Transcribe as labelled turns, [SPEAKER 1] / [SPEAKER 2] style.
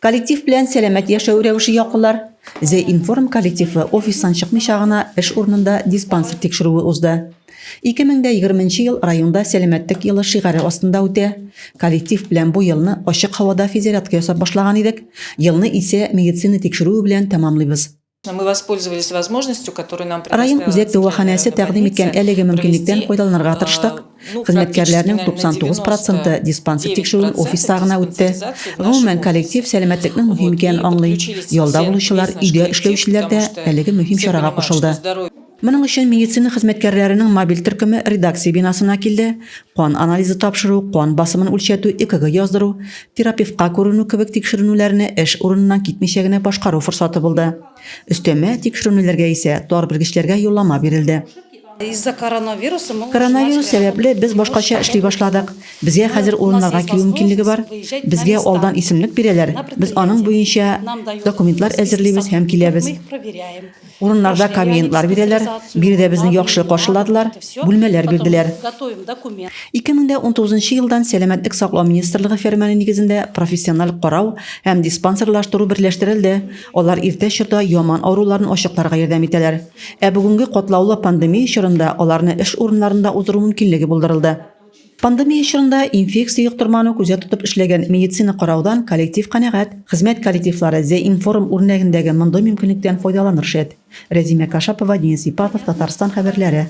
[SPEAKER 1] Коллектив белән сәламәт яшәү рәвеше яклылар. The Inform коллективы офистан чыкмыйча гына эш урынында диспансер тикшерүе узды. 2020 ел районда сәламәтлек елы шигаре астында үтә. Коллектив белән бу елны ачык һавада физиотерапия ясап башлаган идек. Елны исә медицина тикшерүе белән тәмамлыйбыз.
[SPEAKER 2] Мы воспользовались возможностью, которую нам
[SPEAKER 1] Район үзәк дәваханәсе тәкъдим иткән әлеге мөмкинлектән файдаланырга тырыштык. Хезмәткәрләрнең 99% диспансер тикшерүен офиста гына үтте. Гомумән коллектив сәламәтлекнең мөһим икәнен аңлый. Ялда булучылар, өйдә эшләүчеләр дә әлеге мөһим чарага кушылды. Моның өчен медицина хезмәткәрләренең мобиль төркеме редакция бинасына килде. Кан анализы тапшыру, кан басымын үлчәтү, ЭКГ яздыру, терапевтка күренү кебек тикшеренүләрне эш урыныннан китмичә генә башкару форсаты булды. Өстәмә тикшеренүләргә исә тар белгечләргә юллама бирелде. Коронавирус сәбәпле без башкача эшли башладык. Безгә хәзер урыннарга килү мөмкинлеге бар. Безгә алдан исемлек бирәләр. Без аның буенча документлар әзерлибез һәм киләбез. Урыннарда кабинетлар бирәләр. Биредә безне яхшы каршыладылар, бүлмәләр бирделәр. 2019 елдан Сәламәтлек саклау министрлыгы фәрманы нигезендә профессиональ карау һәм диспансерлаштыру берләштерелде. Алар иртә чорда яман авыруларны ачыкларга ярдәм итәләр. Ә бүгенге катлаулы пандемия чорында аларны эш урыннарында уздыру мөмкинлеге булдырылды. Пандемия чорында инфекция юктырманы күзәт тотып эшләгән медицина караудан коллектив канәгать. Хезмәт коллективлары The Inform үрнәгендәге мондый мөмкинлектән файдаланыр шәт. Рәзимә Кашапова, Денис Ипатов, Татарстан хәбәрләре.